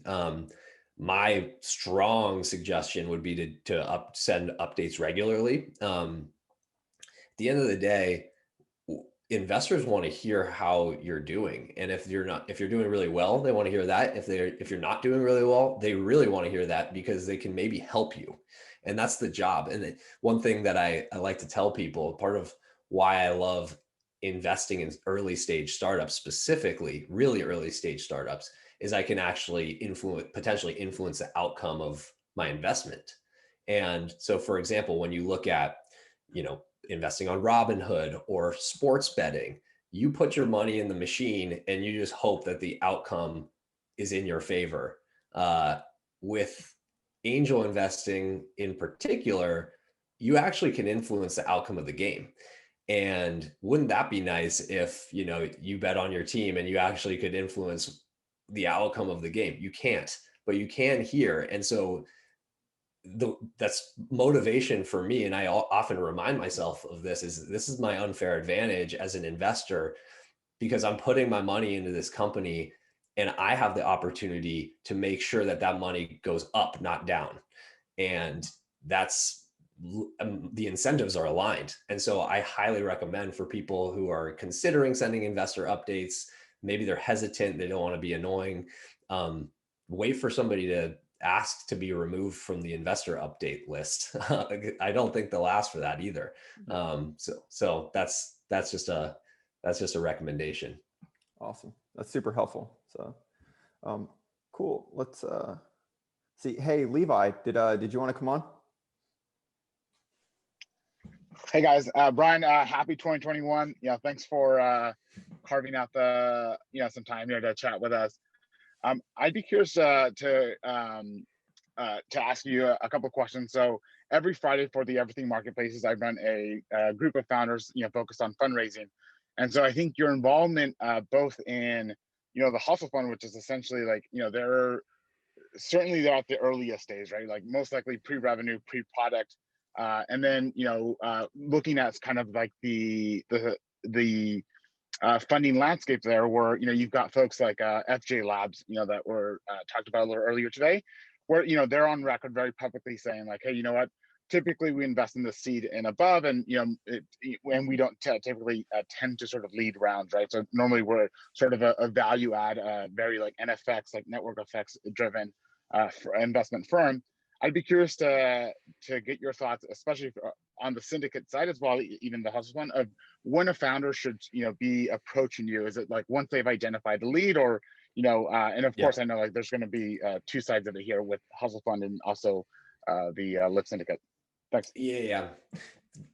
[SPEAKER 2] My strong suggestion would be to send updates regularly. At the end of the day, investors want to hear how you're doing, and if you're doing really well, they want to hear that. If you're not doing really well, they really want to hear that, because they can maybe help you, and that's the job. And one thing that I like to tell people, part of why I love investing in early stage startups, specifically really early stage startups, is I can actually potentially influence the outcome of my investment. And so, for example, when you look at, investing on Robinhood or sports betting, you put your money in the machine and you just hope that the outcome is in your favor. With angel investing in particular, you actually can influence the outcome of the game. And wouldn't that be nice if, you bet on your team and you actually could influence the outcome of the game? You can't, but you can here. And so that's motivation for me. And I often remind myself of this is my unfair advantage as an investor, because I'm putting my money into this company and I have the opportunity to make sure that that money goes up, not down. And the incentives are aligned. And so I highly recommend for people who are considering sending investor updates, maybe they're hesitant, they don't want to be annoying, wait for somebody to ask to be removed from the investor update list. I don't think they'll ask for that either. So that's just a recommendation.
[SPEAKER 1] Awesome. That's super helpful. So cool. Let's see. Hey, Levi, did you want to come on?
[SPEAKER 5] Hey guys, Brian, happy 2021. Yeah, thanks for carving out some time here to chat with us. I'd be curious to ask you a couple of questions. So every Friday for the Everything Marketplaces, I run a group of founders, focused on fundraising. And so I think your involvement both in, the Hustle Fund, which is essentially like, they're at the earliest stage, right? Like most likely pre-revenue, pre-product. And then, looking at kind of like the funding landscape there, where you've got folks like FJ Labs, that were talked about a little earlier today, where they're on record very publicly saying like, hey, you know what? Typically we invest in the seed and above, and when we don't typically tend to sort of lead rounds, right? So normally we're sort of a value add, very like NFX, like network effects driven investment firm. I'd be curious to get your thoughts, especially on the syndicate side as well, even the Hustle one, of when a founder should be approaching you. Is it like once they've identified the lead, or and of course I know like there's going to be two sides of it here with Hustle Fund and also the Lyft syndicate. Thanks.
[SPEAKER 2] Yeah.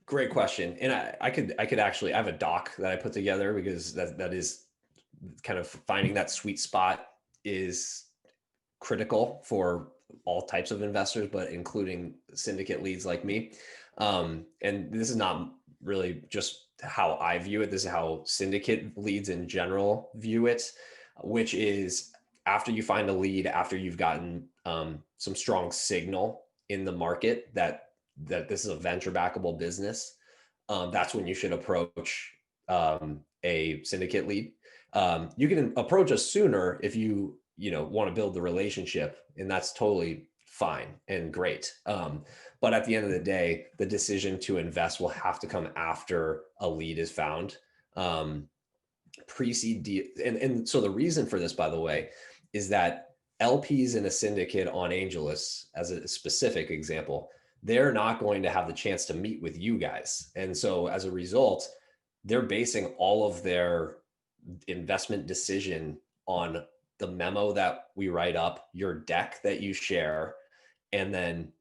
[SPEAKER 2] Great question. And I could actually, I have a doc that I put together, because that is kind of finding that sweet spot is critical for all types of investors, but including syndicate leads like me. And this is not really just how I view it. This is how syndicate leads in general view it, which is after you find a lead, after you've gotten some strong signal in the market that this is a venture backable business, that's when you should approach a syndicate lead. You can approach us sooner if you want to build the relationship, and that's totally fine and great. But at the end of the day, the decision to invest will have to come after a lead is found. Pre-seed deal, and so the reason for this, by the way, is that LPs in a syndicate on AngelList, as a specific example, they're not going to have the chance to meet with you guys. And so as a result, they're basing all of their investment decision on the memo that we write up, your deck that you share, and then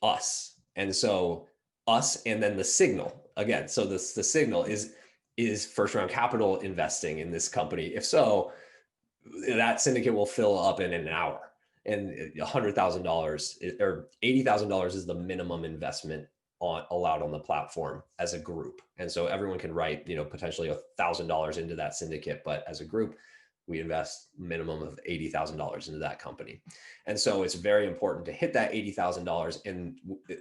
[SPEAKER 2] us. And so us, and then the signal again. So the signal is first round capital investing in this company. If so, that syndicate will fill up in an hour, and $100,000 or $80,000 is the minimum investment allowed on the platform as a group. And so everyone can write, potentially $1,000 into that syndicate, but as a group, we invest minimum of $80,000 into that company. And so it's very important to hit that $80,000. And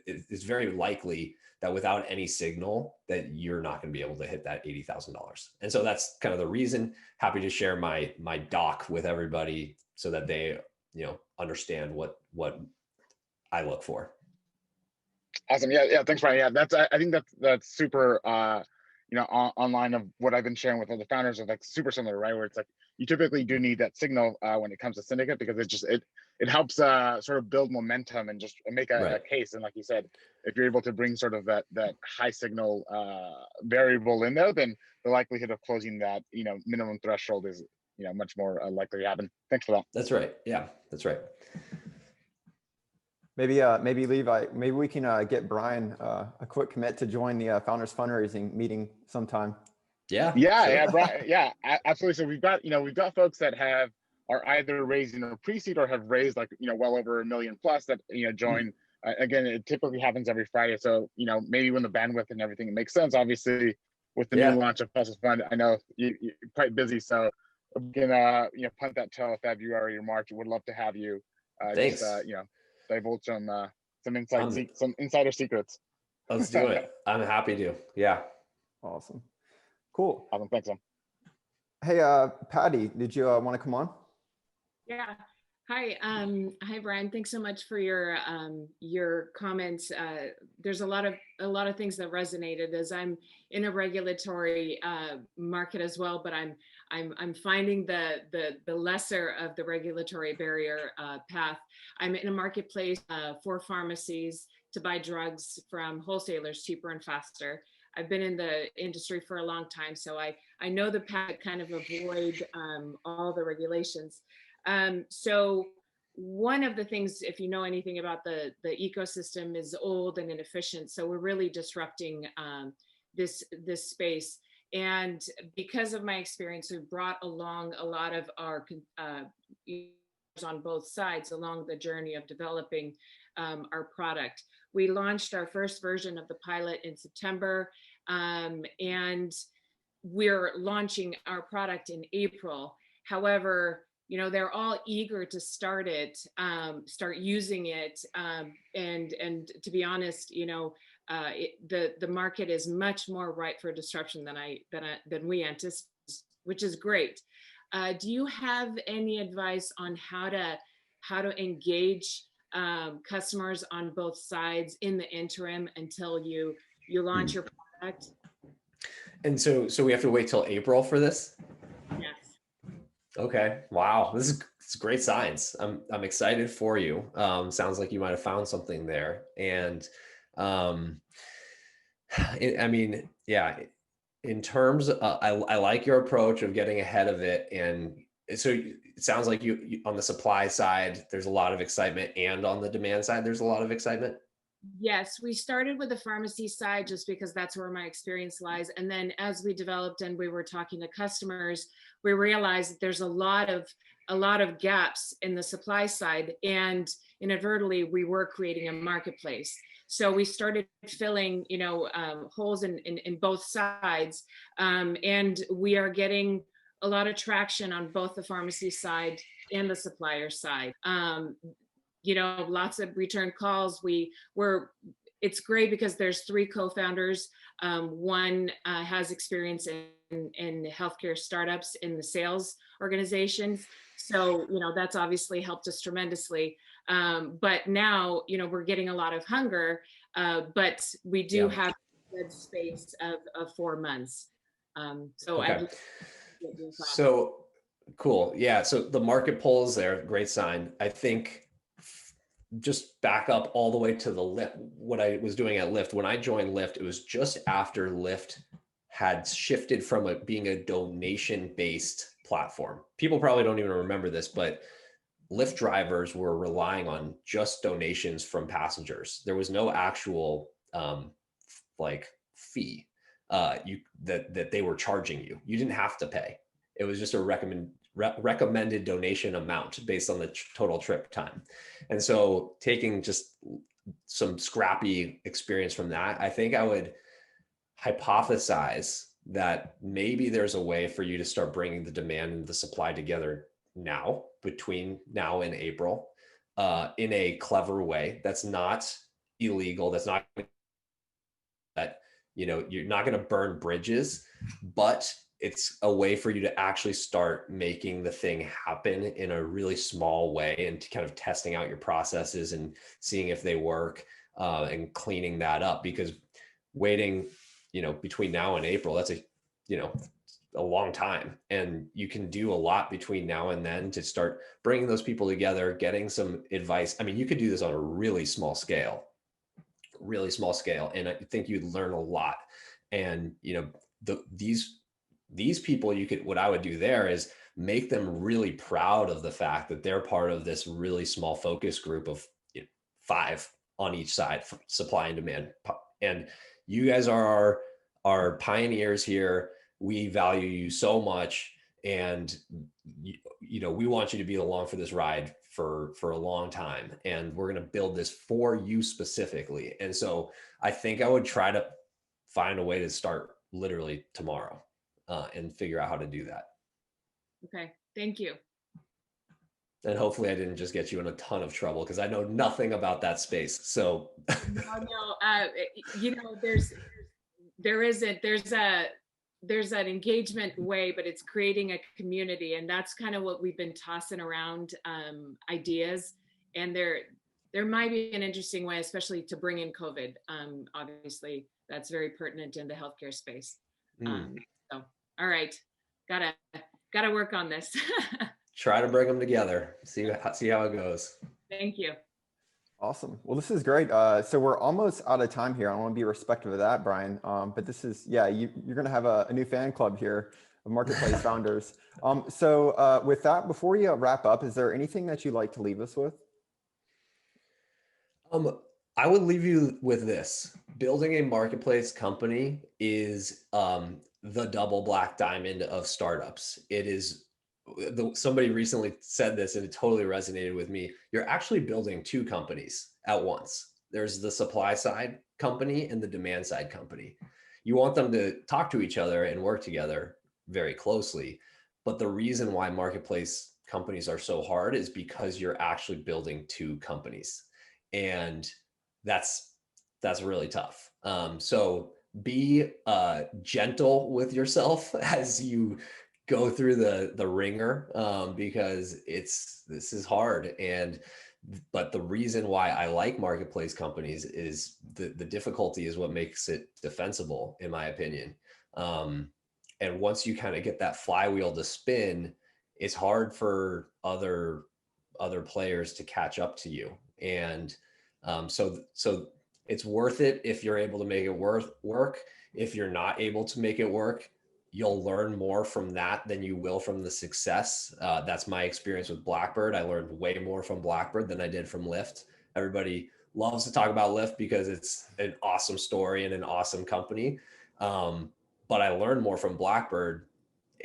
[SPEAKER 2] it's very likely that without any signal that you're not going to be able to hit that $80,000. And so that's kind of the reason. Happy to share my doc with everybody so that they, understand what I look for.
[SPEAKER 5] Awesome. Yeah. Thanks, Brian. Yeah, I think that's super, online of what I've been sharing with other founders of like super similar, right? Where it's like, you typically do need that signal when it comes to syndicate, because it helps sort of build momentum and just make a case. And like you said, if you're able to bring sort of that high signal variable in there, then the likelihood of closing that, minimum threshold is, much more likely to happen. Thanks for that.
[SPEAKER 2] That's right. Yeah, that's right.
[SPEAKER 1] Maybe Levi, maybe we can get Brian a quick commit to join the founders fundraising meeting sometime.
[SPEAKER 5] Yeah, Brian, yeah, absolutely. So we've got folks that are either raising a pre-seed or have raised like, well over $1 million plus that, join. Again, it typically happens every Friday. So, maybe when the bandwidth and everything, it makes sense. Obviously, with the new launch of Puzzle Fund, I know you're quite busy. So we can, punt that till February or March. Would love to have you.
[SPEAKER 2] Thanks.
[SPEAKER 5] Just, divulge some insider secrets.
[SPEAKER 2] Let's do it. I'm happy to. Yeah.
[SPEAKER 1] Awesome. Cool.
[SPEAKER 5] Awesome. Thanks, Sam.
[SPEAKER 1] Hey, Patty, did you want to come on?
[SPEAKER 6] Yeah. Hi. Hi, Brian. Thanks so much for your comments. There's a lot of things that resonated, as I'm in a regulatory market as well, but I'm finding the lesser of the regulatory barrier path. I'm in a marketplace for pharmacies to buy drugs from wholesalers cheaper and faster. I've been in the industry for a long time, so I know the path to kind of avoid all the regulations. So one of the things, if you know anything about the ecosystem, is old and inefficient. So we're really disrupting this space. And because of my experience, we've brought along a lot of our on both sides along the journey of developing our product. We launched our first version of the pilot in September, and we're launching our product in April. However, they're all eager to start using it. And to be honest, the market is much more ripe for disruption than we anticipated, which is great. Do you have any advice on how to engage customers on both sides in the interim until you launch your product?
[SPEAKER 2] And so we have to wait till April for this?
[SPEAKER 6] Yes.
[SPEAKER 2] Okay. Wow. This is great science. I'm excited for you. Sounds like you might have found something there. And in terms of, I like your approach of getting ahead of it. And so it sounds like you on the supply side, there's a lot of excitement, and on the demand side, there's a lot of excitement.
[SPEAKER 6] Yes, we started with the pharmacy side just because that's where my experience lies. And then as we developed and we were talking to customers, we realized that there's a lot of gaps in the supply side, and inadvertently we were creating a marketplace. So we started filling, holes in both sides, and we are getting a lot of traction on both the pharmacy side and the supplier side. Lots of return calls. It's great because there's 3 co-founders. One has experience in healthcare startups in the sales organizations. So, that's obviously helped us tremendously. But now, we're getting a lot of hunger, but we do have a good space of 4 months.
[SPEAKER 2] Okay. So cool. Yeah. So the market polls there, great sign. I think just back up all the way to the Lyft, what I was doing at Lyft. When I joined Lyft, it was just after Lyft had shifted from being a donation-based platform. People probably don't even remember this, but Lyft drivers were relying on just donations from passengers. There was no actual fee that they were charging you. You didn't have to pay. It was just a recommended donation amount based on the total trip time. And so taking just some scrappy experience from that, I think I would hypothesize that maybe there's a way for you to start bringing the demand and the supply together now, between now and April, in a clever way that's not illegal, that's not that, you know, you're not going to burn bridges, but it's a way for you to actually start making the thing happen in a really small way, and to kind of testing out your processes and seeing if they work, and cleaning that up. Because waiting, you know, between now and April, that's you know, a long time, and you can do a lot between now and then to start bringing those people together, getting some advice. I mean, you could do this on a really small scale, and I think you'd learn a lot. And, you know, these people, you could, what I would do there is make them really proud of the fact that they're part of this really small focus group of, you know, 5 on each side, supply and demand. And you guys are our pioneers here. We value you so much. And, you know, we want you to be along for this ride for a long time. And we're going to build this for you specifically. And so I think I would try to find a way to start literally tomorrow, and figure out how to do that.
[SPEAKER 6] Okay, thank you.
[SPEAKER 2] And hopefully I didn't just get you in a ton of trouble, because I know nothing about that space. So
[SPEAKER 6] No, you know, there's an engagement way, but it's creating a community, and that's kind of what we've been tossing around, ideas. And there might be an interesting way, especially to bring in COVID. Obviously, that's very pertinent in the healthcare space. So, all right, gotta work on this.
[SPEAKER 2] try to bring them together. See how it goes.
[SPEAKER 6] Thank you.
[SPEAKER 1] Awesome. Well, this is great. So we're almost out of time here. I want to be respectful of that, Brian. But this is, yeah, you're going to have a new fan club here of Marketplace founders. So with that, before we wrap up, is there anything that you'd like to leave us with?
[SPEAKER 2] I would leave you with this. Building a marketplace company is the double black diamond of startups. It is, somebody recently said this and it totally resonated with me. You're actually building 2 companies at once. There's the supply side company and the demand side company. You want them to talk to each other and work together very closely. But the reason why marketplace companies are so hard is because you're actually building 2 companies. And that's really tough. So be gentle with yourself as you go through the ringer, because this is hard. But the reason why I like marketplace companies is the difficulty is what makes it defensible, in my opinion. And once you kind of get that flywheel to spin, it's hard for other players to catch up to you. And so it's worth it if you're able to make it work. If you're not able to make it work, you'll learn more from that than you will from the success. That's my experience with Blackbird. I learned way more from Blackbird than I did from Lyft. Everybody loves to talk about Lyft because it's an awesome story and an awesome company. But I learned more from Blackbird,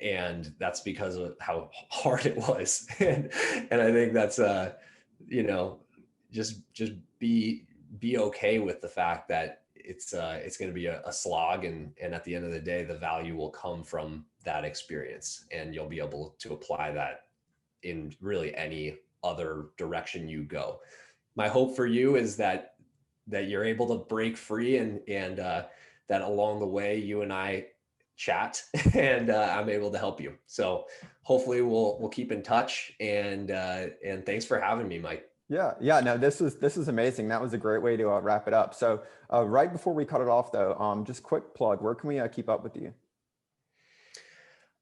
[SPEAKER 2] and that's because of how hard it was. and I think that's, you know, just be okay with the fact that it's going to be a slog, and at the end of the day, the value will come from that experience, and you'll be able to apply that in really any other direction you go. My hope for you is that you're able to break free, and that along the way you and I chat, and I'm able to help you. So hopefully we'll keep in touch, and thanks for having me, Mike.
[SPEAKER 1] Yeah, no, this is amazing. That was a great way to wrap it up. So right before we cut it off though, just quick plug, where can we keep up with you?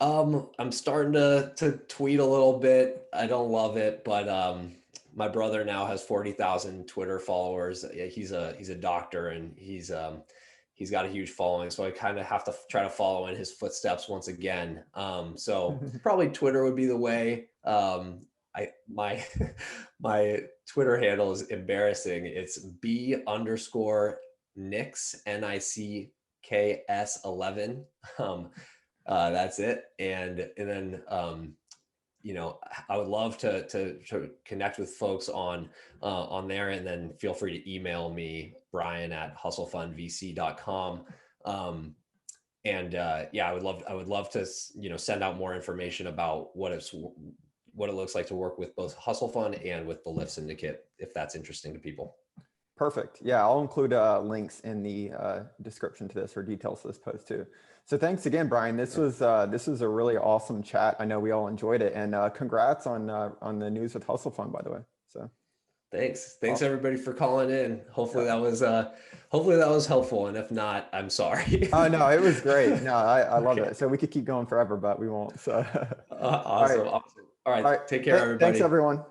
[SPEAKER 2] I'm starting to tweet a little bit. I don't love it, but my brother now has 40,000 Twitter followers. He's a doctor, and he's got a huge following. So I kind of have to try to follow in his footsteps once again. So probably Twitter would be the way. My Twitter handle is embarrassing. It's B_Nicks, NICKS11. That's it. And then, you know, I would love to connect with folks on there, and then feel free to email me, Brian at hustlefundvc.com. Yeah, I would love to, send out more information about what it looks like to work with both Hustle Fund and with the Lyft Syndicate, if that's interesting to people.
[SPEAKER 1] Perfect. Yeah, I'll include links in the description to this, or details to this post too. So thanks again, Brian. This was a really awesome chat. I know we all enjoyed it, and congrats on the news with Hustle Fund, by the way. So
[SPEAKER 2] thanks everybody for calling in. Hopefully that was helpful, and if not, I'm sorry.
[SPEAKER 1] Oh no, it was great. No, I love it. So we could keep going forever, but we won't. So
[SPEAKER 2] awesome. All right. Take care, everybody.
[SPEAKER 1] Thanks, everyone.